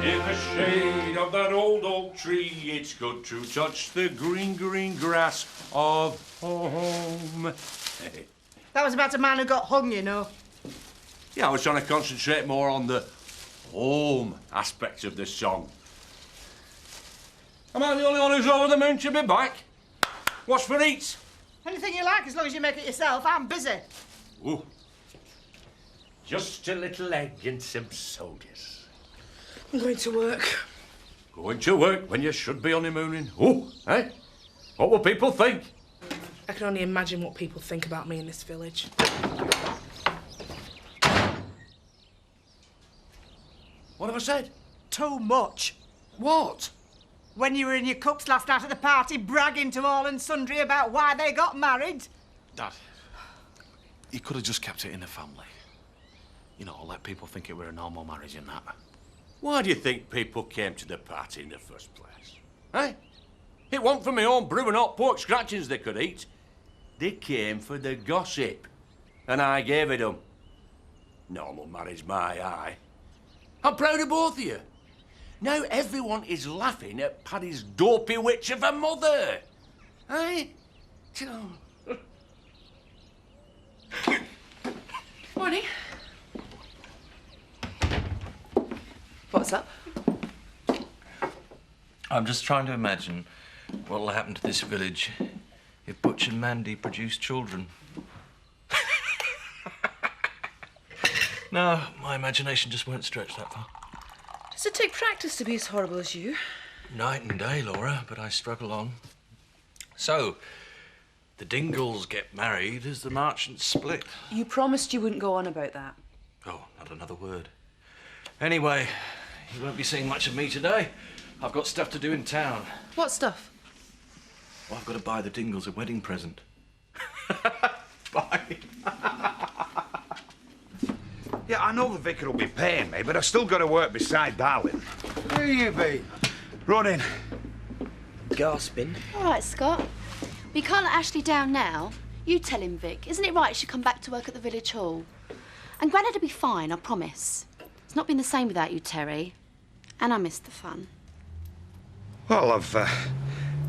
In the shade of that old oak tree, it's good to touch the green, green grass of home. That was about a man who got hung, you know. Yeah, I was trying to concentrate more on the home aspect of the song. Am I the only one who's over the moon to be back? What's for eats? Anything you like, as long as you make it yourself. I'm busy. Ooh. Just a little egg and some soldiers. I'm going to work. Going to work when you should be honeymooning. Oh, eh? What will people think? I can only imagine what people think about me in this village. What have I said? Too much. What? When you were in your cups last night at the party, bragging to all and sundry about why they got married. Dad, you could have just kept it in the family. You know, let people think it were a normal marriage and that. Why do you think people came to the party in the first place? Eh? It wasn't for my own brew and hot pork scratchings they could eat. They came for the gossip. And I gave it them. Normal marriage, my eye. I'm proud of both of you. Now everyone is laughing at Paddy's dopey witch of a mother. Eh? Morning. What's up? I'm just trying to imagine what will happen to this village if Butch and Mandy produce children. No, my imagination just won't stretch that far. Does it take practice to be as horrible as you? Night and day, Laura, but I struggle on. So, the Dingles get married as the Marchants split. You promised you wouldn't go on about that. Oh, not another word. Anyway, you won't be seeing much of me today. I've got stuff to do in town. What stuff? Well, I've got to buy the Dingles a wedding present. Bye. Yeah, I know the vicar will be paying me, but I've still got to work beside Darling. Where you been? Running. Gasping. All right, Scott. We can't let Ashley down now. You tell him, Vic. Isn't it right he should come back to work at the village hall? And Grandad'll be fine, I promise. It's not been the same without you, Terry. And I miss the fun. Well, I've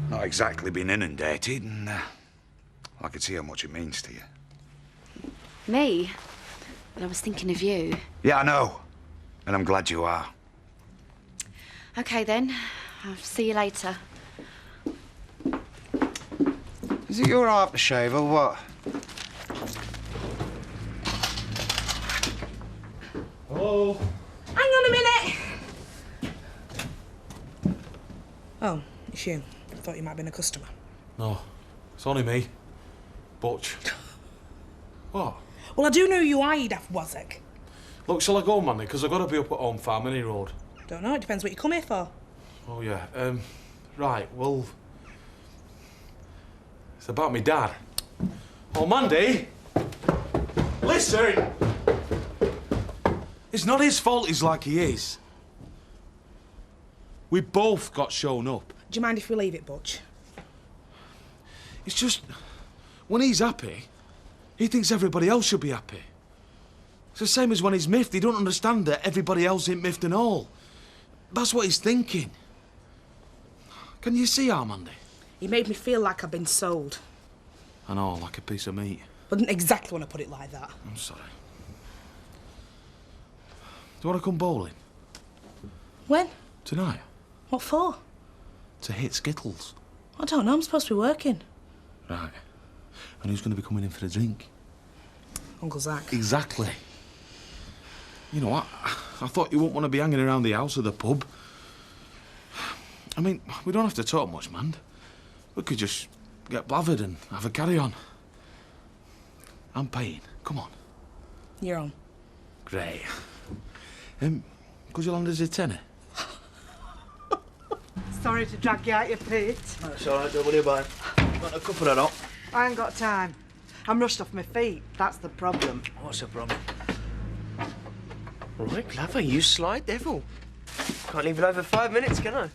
not exactly been inundated, and I can see how much it means to you. Me? But I was thinking of you. Yeah, I know. And I'm glad you are. OK, then. I'll see you later. Is it your aftershave or what? Hello? Hang on a minute! Oh, it's you. I thought you might have been a customer. No, it's only me. Butch. What? Well, I do know who you are, you daft wazzock. Look, shall I go, Mandy? Because I've got to be up at Home Farm, Any Road. Don't know, it depends what you come here for. Oh, yeah. Right, well... It's about me dad. Oh, Mandy! Listen! It's not his fault he's like he is. We both got shown up. Do you mind if we leave it, Butch? It's just... When he's happy, he thinks everybody else should be happy. It's the same as when he's miffed. He don't understand that everybody else ain't miffed and all. That's what he's thinking. Can you see how, Mandy? He made me feel like I've been sold. I know, like a piece of meat. I didn't exactly want to put it like that. I'm sorry. Do you want to come bowling? When? Tonight. What for? To hit Skittles. I don't know, I'm supposed to be working. Right. And who's going to be coming in for a drink? Uncle Zach. Exactly. You know, I thought you wouldn't want to be hanging around the house or the pub. I mean, we don't have to talk much, man. We could just get blathered and have a carry-on. I'm paying. Come on. You're on. Great. Could you lend us a tenner? Sorry to drag you out your pit. That's all right, don't worry about it. Want a couple of that? I ain't got time. I'm rushed off my feet. That's the problem. What's the problem? Right, Glover, you sly devil. Can't leave it over 5 minutes, can I?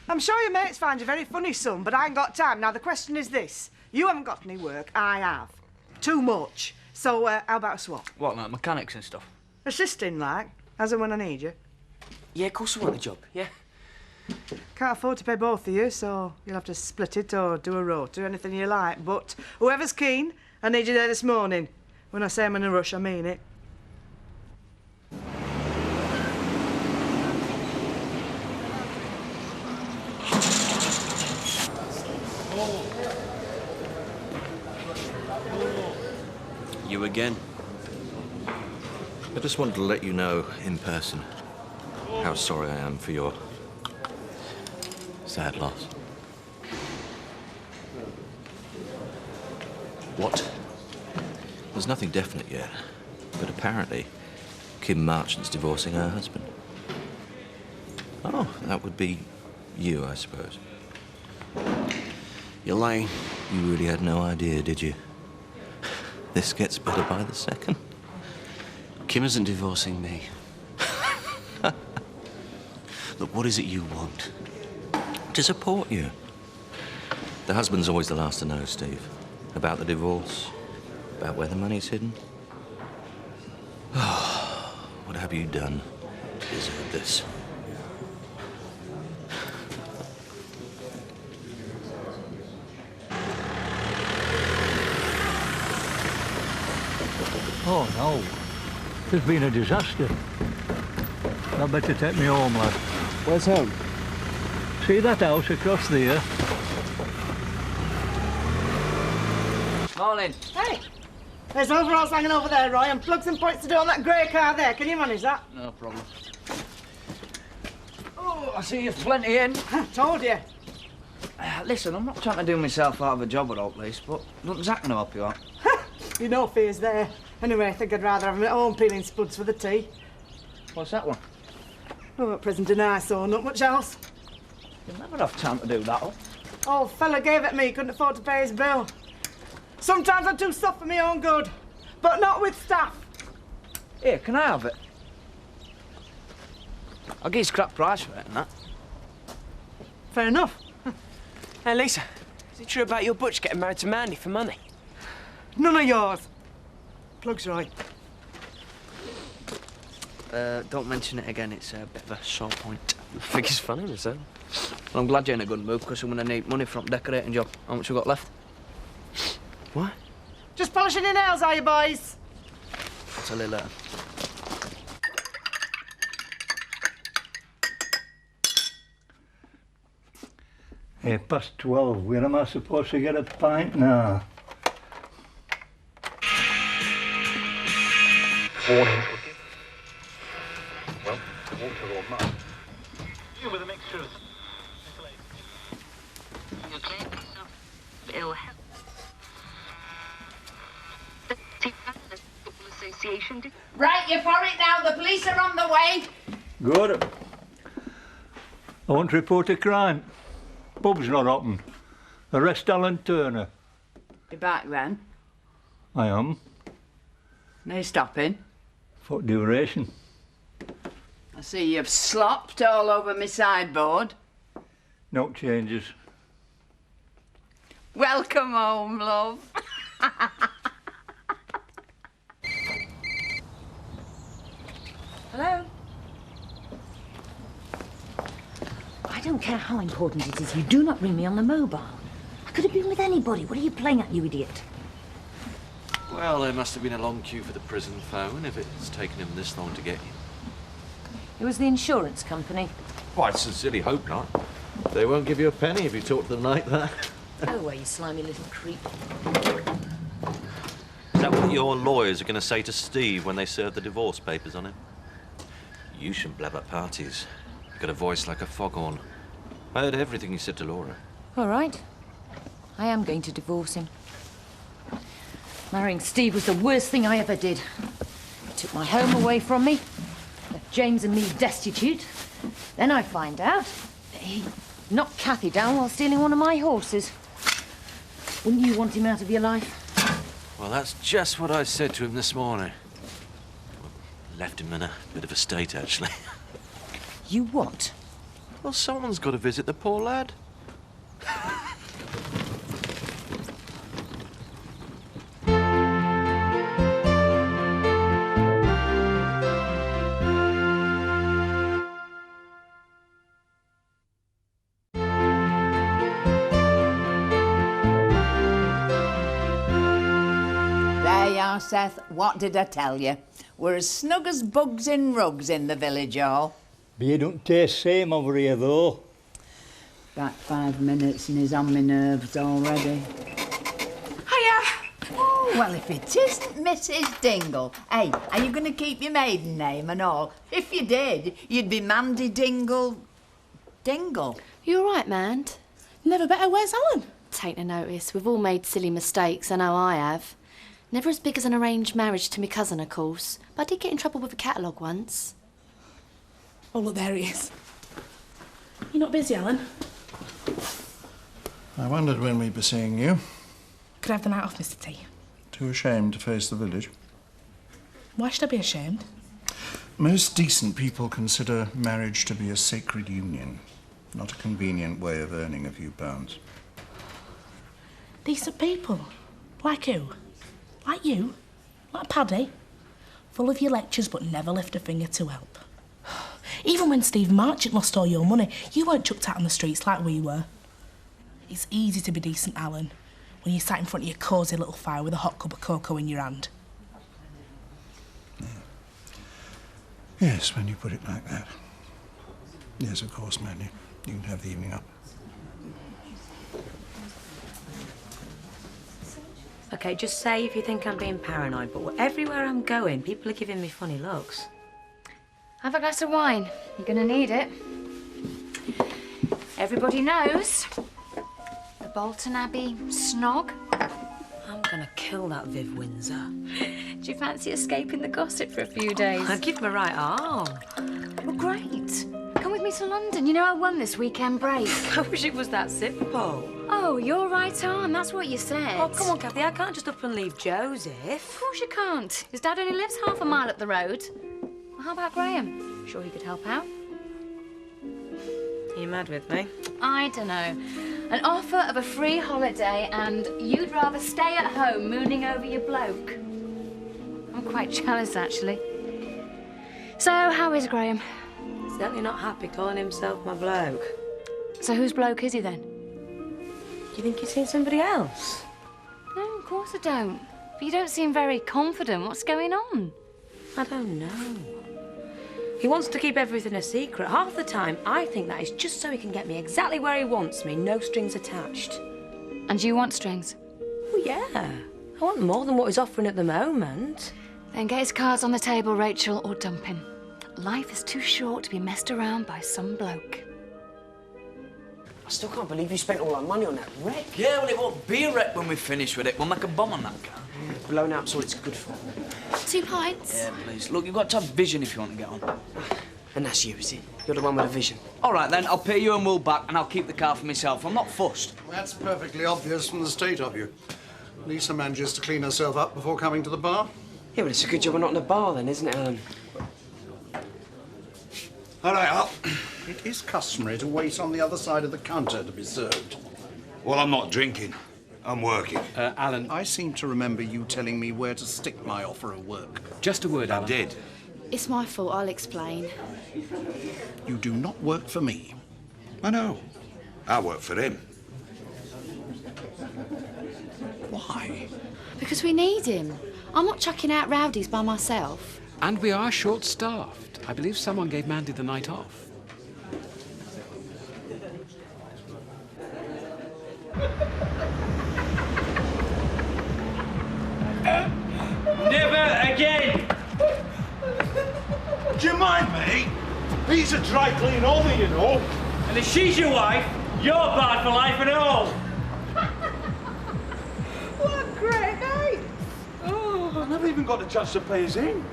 I'm sure your mates find you very funny, son, but I ain't got time. Now, the question is this. You haven't got any work. I have. Too much. So, how about a swap? What, like mechanics and stuff? Assisting, like, as and when I need you. Yeah, of course I want the job, yeah. Can't afford to pay both of you, so you'll have to split it or do a rota, anything you like. But whoever's keen, I need you there this morning. When I say I'm in a rush, I mean it. You again? I just wanted to let you know in person how sorry I am for your sad loss. What? There's nothing definite yet, but apparently Kim Marchant's divorcing her husband. Oh, that would be you, I suppose. You're lying. You really had no idea, did you? This gets better by the second. Kim isn't divorcing me. Look, what is it you want? To support you. The husband's always the last to know, Steve. About the divorce, about where the money's hidden. Oh, what have you done to deserve this? Oh, no. There's been a disaster. I'd better take me home, lad. Where's home? See that house across there? Morning. Hey, there's overalls hanging over there, Roy, and plugs and points to do on that grey car there. Can you manage that? No problem. Oh, I see you've plenty in. Told you. Listen, I'm not trying to do myself out of a job at all, please, but nothing's that going to help you out. You know fear's there. Anyway, I think I'd rather have my own peeling spuds for the tea. What's that one? Oh, at present an eyesore, not much else. You'll never have time to do that, oh. Old fella gave it me, couldn't afford to pay his bill. Sometimes I do stuff for my own good, but not with staff. Here, can I have it? I'll give you a scrap price for it and that. Fair enough. Hey, Lisa, is it true about your butch getting married to Mandy for money? None of yours. Plugs, Roy. Don't mention it again, it's a bit of a sore point. I think it's funny, myself. Well, I'm glad you're in a good mood, because I'm going to need money from the decorating job. How much we got left? What? Just polishing your nails, are you, boys? I'll tell you later. Hey, past 12. Where am I supposed to get a pint now? Warning. Well, water or mud. With a mixture of ill health. Association. Right, you're for it now. The police are on the way. Good. I want to report a crime. Pub's not open. Arrest Alan Turner. You back then? I am. No stopping. For duration. I see you've slopped all over my sideboard. No changes. Welcome home, love. Hello? I don't care how important it is. You do not ring me on the mobile. I could have been with anybody. What are you playing at, you idiot? Well, there must have been a long queue for the prison phone if it's taken him this long to get you. It was the insurance company. Well, I sincerely hope not. They won't give you a penny if you talk to them like that. Go away, you slimy little creep. Is that what your lawyers are going to say to Steve when they serve the divorce papers on him? You shouldn't blab at parties. You've got a voice like a foghorn. I heard everything you said to Laura. All right. I am going to divorce him. Marrying Steve was the worst thing I ever did. He took my home away from me, left James and me destitute. Then I find out he knocked Kathy down while stealing one of my horses. Wouldn't you want him out of your life? Well, that's just what I said to him this morning. Left him in a bit of a state, actually. You what? Well, someone's got to visit the poor lad. Seth, what did I tell you? We're as snug as bugs in rugs in the village hall. Beer don't taste same over here, though. Back 5 minutes and he's on my nerves already. Hiya! Oh, well, if it isn't Mrs. Dingle. Hey, are you going to keep your maiden name and all? If you did, you'd be Mandy Dingle... Dingle. You all right, Mand? Never better. Where's Alan? Take no notice. We've all made silly mistakes. I know I have. Never as big as an arranged marriage to my cousin, of course. But I did get in trouble with a catalogue once. Oh, look, there he is. You not busy, Alan? I wondered when we'd be seeing you. Could I have the night off, Mr. T? Too ashamed to face the village. Why should I be ashamed? Most decent people consider marriage to be a sacred union, not a convenient way of earning a few pounds. Decent people? Like who? Like you? Like Paddy? Full of your lectures but never lift a finger to help. Even when Steve Marchant lost all your money, you weren't chucked out on the streets like we were. It's easy to be decent, Alan, when you sat in front of your cosy little fire with a hot cup of cocoa in your hand. Yes, when you put it like that. Yes, of course, Mandy. You can have the evening up. OK, just say if you think I'm being paranoid, but everywhere I'm going, people are giving me funny looks. Have a glass of wine. You're going to need it. Everybody knows the Bolton Abbey snog. I'm going to kill that Viv Windsor. Do you fancy escaping the gossip for a few days? I'd give my right arm. Well, great. Come with me to London. You know I won this weekend break. I wish it was that simple. Oh, your right arm. That's what you said. Oh, come on, Kathy. I can't just up and leave Joseph. Of course you can't. His dad only lives half a mile up the road. Well, how about Graham? Sure he could help out. Are you mad with me? I don't know. An offer of a free holiday and you'd rather stay at home mooning over your bloke. I'm quite jealous, actually. So, how is Graham? Certainly not happy calling himself my bloke. So whose bloke is he, then? Do you think you've seen somebody else? No, of course I don't. But you don't seem very confident. What's going on? I don't know. He wants to keep everything a secret. Half the time, I think that is just so he can get me exactly where he wants me, no strings attached. And you want strings? Oh, yeah. I want more than what he's offering at the moment. Then get his cards on the table, Rachel, or dump him. Life is too short to be messed around by some bloke. I still can't believe you spent all that money on that wreck. Yeah, well, it won't be a wreck when we finish with it. We'll make a bomb on that car. Blown out's all it's good for. 2 pints? Yeah, please. Look, you've got to have vision if you want to get on. And that's you, is it? You're the one with a vision. All right, then. I'll pay you and Will back, and I'll keep the car for myself. I'm not fussed. That's perfectly obvious from the state of you. Lisa manages to clean herself up before coming to the bar. Yeah, but it's a good job we're not in the bar then, isn't it, Alan? All right, Al. It is customary to wait on the other side of the counter to be served. Well, I'm not drinking. I'm working. Alan, I seem to remember you telling me where to stick my offer of work. Just a word, Alan. I did. It's my fault. I'll explain. You do not work for me. I know. I work for him. Why? Because we need him. I'm not chucking out rowdies by myself. And we are short-staffed. I believe someone gave Mandy the night off. Never again! Do you mind, mate? He's a dry clean older, you know. And if she's your wife, you're bad for life and all! What a great night! I never even got a chance to pay his in.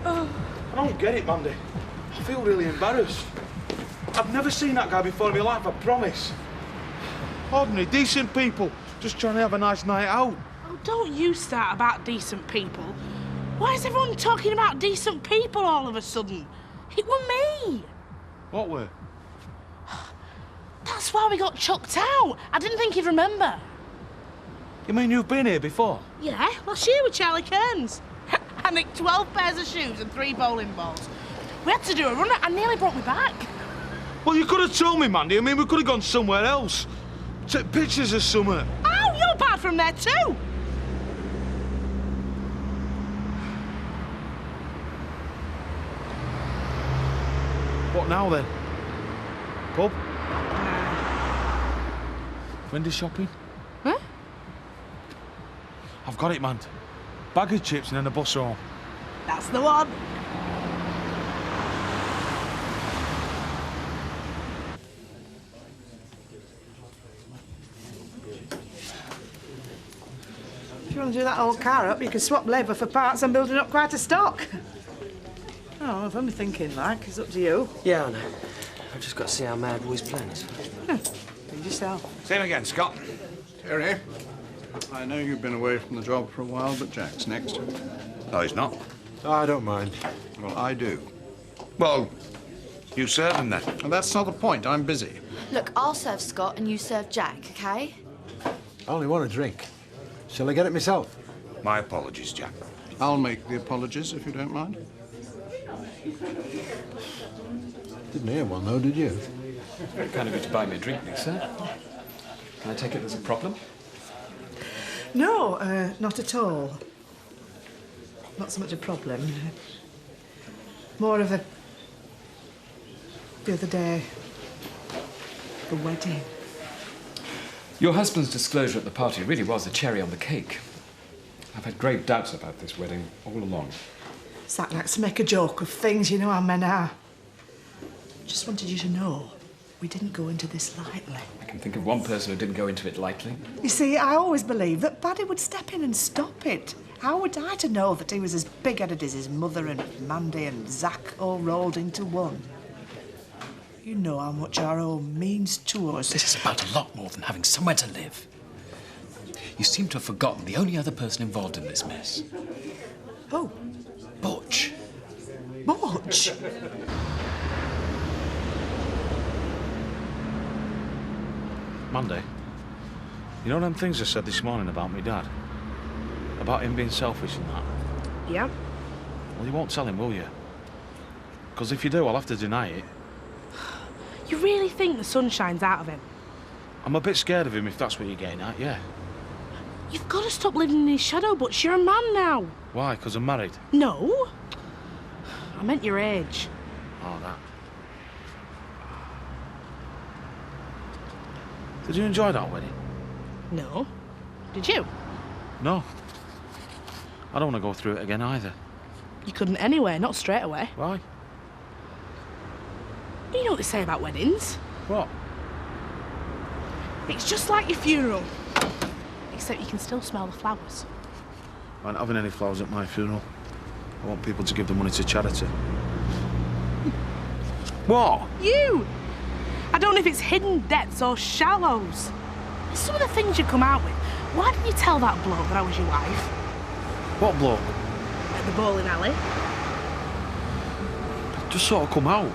I don't get it, Mandy. I feel really embarrassed. I've never seen that guy before in my life, I promise. Ordinary, decent people, just trying to have a nice night out. Oh, don't you start about decent people. Why is everyone talking about decent people all of a sudden? It were me. What were? That's why we got chucked out. I didn't think you'd remember. You mean you've been here before? Yeah, last year with Charlie Kearns. I nicked 12 pairs of shoes and 3 bowling balls. We had to do a run. I nearly brought me back. Well, you could have told me, Mandy. I mean, we could have gone somewhere else. Take pictures of somewhere. Oh, you're bad from there too. What now then? Pub? Wendy's shopping? Huh? I've got it, man. Bag of chips and then a bus home. That's the one. If you want to do that old car up, you can swap labour for parts and building up quite a stock. Oh, if I'm thinking like, it's up to you. Yeah, I know. I've just got to see how Mad Boy's plan is. Think yourself. Same again, Scott. Terry, I know you've been away from the job for a while, but Jack's next. No, he's not. I don't mind. Well, I do. Well, you serve him then. Well, that's not the point. I'm busy. Look, I'll serve Scott and you serve Jack, OK? I only want a drink. Shall I get it myself? My apologies, Jack. I'll make the apologies if you don't mind. Didn't hear one, though, did you? Kind of good to buy me a drink, Nick, sir. Can I take it there's a problem? No, not at all. Not so much a problem. More of a... The other day... The wedding. Your husband's disclosure at the party really was a cherry on the cake. I've had grave doubts about this wedding all along. Zach likes to make a joke of things, you know how men are. Just wanted you to know, we didn't go into this lightly. I can think of one person who didn't go into it lightly. You see, I always believed that Paddy would step in and stop it. How would I to know that he was as big-headed as his mother and Mandy and Zach all rolled into one? You know how much our home means to us. This is about a lot more than having somewhere to live. You seem to have forgotten the only other person involved in this mess. Who? Butch. Butch? Monday, you know them things I said this morning about me dad? About him being selfish and that? Yeah. Well, you won't tell him, will you? Because if you do, I'll have to deny it. You really think the sun shines out of him? I'm a bit scared of him, if that's what you're getting at, yeah. You've got to stop living in his shadow, Butch. You're a man now. Why? Because I'm married? No. I meant your age. Oh, that. Did you enjoy that wedding? No. Did you? No. I don't want to go through it again either. You couldn't anyway, not straight away. Why? You know what they say about weddings? What? It's just like your funeral. Except you can still smell the flowers. I ain't having any flowers at my funeral. I want people to give the money to charity. What? You! I don't know if it's hidden depths or shallows. Some of the things you come out with. Why didn't you tell that bloke that I was your wife? What bloke? At the bowling alley. Just sort of come out.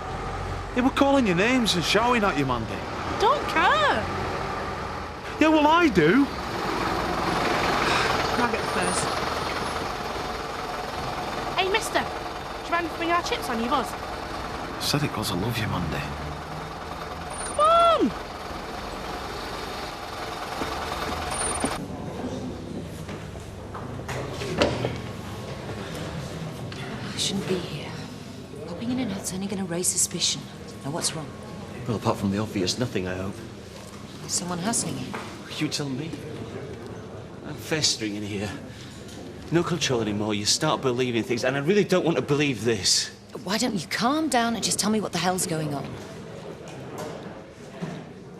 They were calling your names and shouting at you, Mandy. Don't care. Yeah, well, I do. I'll get first. Hey, mister. Do you mind if we bring our chips on you, buzz? I said it because I love you, Mandy. Come on! I shouldn't be here. Popping in and out's only going to raise suspicion. Now, what's wrong? Well, apart from the obvious, nothing, I hope. Is someone hassling you? You tell me. I'm festering in here. No control anymore. You start believing things, and I really don't want to believe this. Why don't you calm down and just tell me what the hell's going on?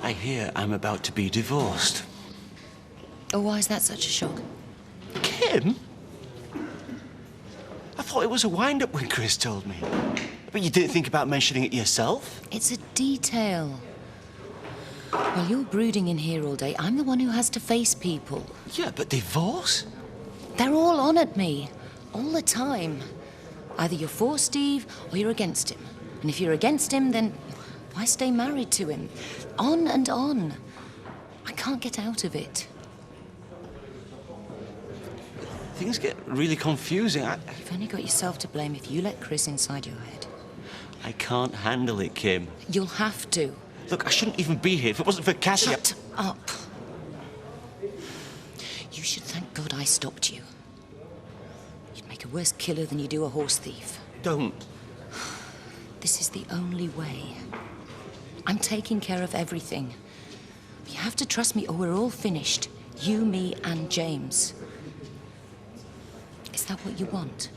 I hear I'm about to be divorced. Oh, why is that such a shock? Kim? I thought it was a wind-up when Chris told me. But you didn't think about mentioning it yourself? It's a detail. While you're brooding in here all day, I'm the one who has to face people. Yeah, but divorce? They're all on at me, all the time. Either you're for Steve or you're against him. And if you're against him, then why stay married to him? On and on. I can't get out of it. Things get really confusing. You've only got yourself to blame if you let Chris inside your head. I can't handle it, Kim. You'll have to. Look, I shouldn't even be here if it wasn't for Cassie. Shut up. You should thank God I stopped you. You'd make a worse killer than you do a horse thief. Don't. This This is the only way. I'm taking care of everything. You have to trust me or we're all finished. You, me, and James. Is that what you want?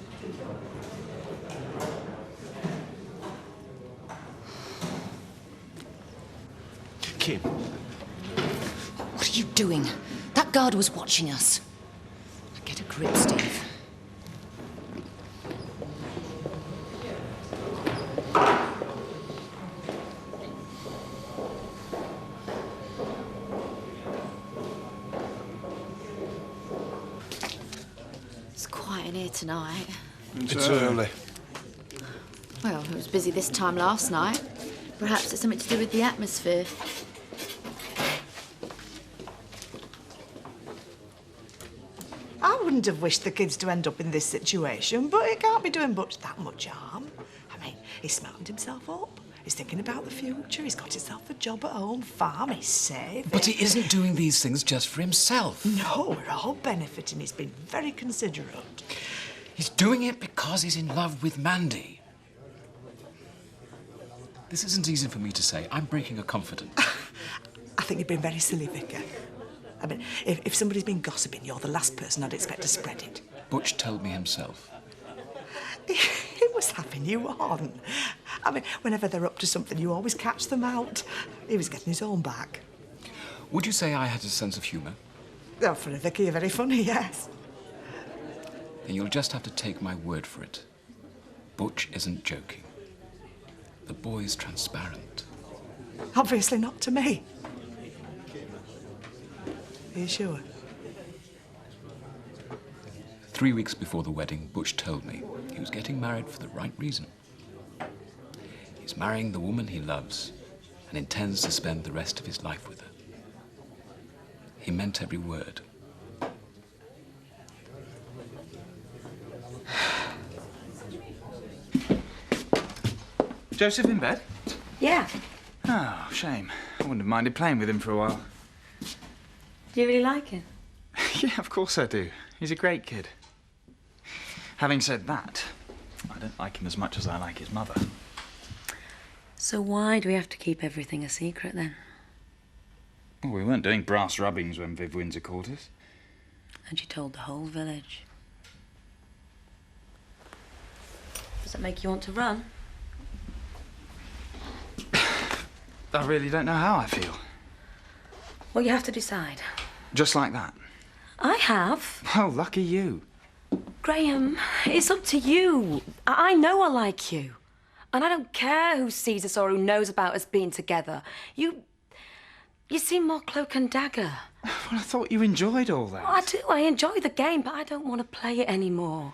Kim. What are you doing? That guard was watching us. Get a grip, Steve. It's quiet in here tonight. It's early. Well, it was busy this time last night. Perhaps it's something to do with the atmosphere. I wouldn't have wished the kids to end up in this situation, but it can't be doing that much harm. I mean, he's smartened himself up. He's thinking about the future. He's got himself a job at home farm. He's saving. But he isn't doing these things just for himself. No, we're all benefiting. He's been very considerate. He's doing it because he's in love with Mandy. This isn't easy for me to say. I'm breaking a confidence. I think you've been very silly, Vicar. I mean, if somebody's been gossiping, you're the last person I'd expect to spread it. Butch told me himself. He was having you on. I mean, whenever they're up to something, you always catch them out. He was getting his own back. Would you say I had a sense of humour? Oh, for a Vicar, you're very funny, yes. Then you'll just have to take my word for it. Butch isn't joking. The boy's transparent. Obviously not to me. Are you sure? 3 weeks before the wedding, Butch told me he was getting married for the right reason. He's marrying the woman he loves and intends to spend the rest of his life with her. He meant every word. Joseph in bed? Yeah. Oh, shame. I wouldn't have minded playing with him for a while. Do you really like him? Yeah, of course I do. He's a great kid. Having said that, I don't like him as much as I like his mother. So why do we have to keep everything a secret, then? Well, we weren't doing brass rubbings when Viv Windsor called us. And you told the whole village. Does that make you want to run? I really don't know how I feel. Well, you have to decide. Just like that. I have. Well, lucky you. Graham, it's up to you. I know I like you. And I don't care who sees us or who knows about us being together. You seem more cloak and dagger. Well, I thought you enjoyed all that. I do. I enjoy the game, but I don't want to play it anymore.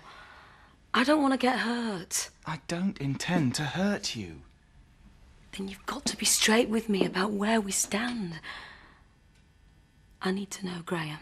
I don't want to get hurt. I don't intend to hurt you. Then you've got to be straight with me about where we stand. I need to know, Graham.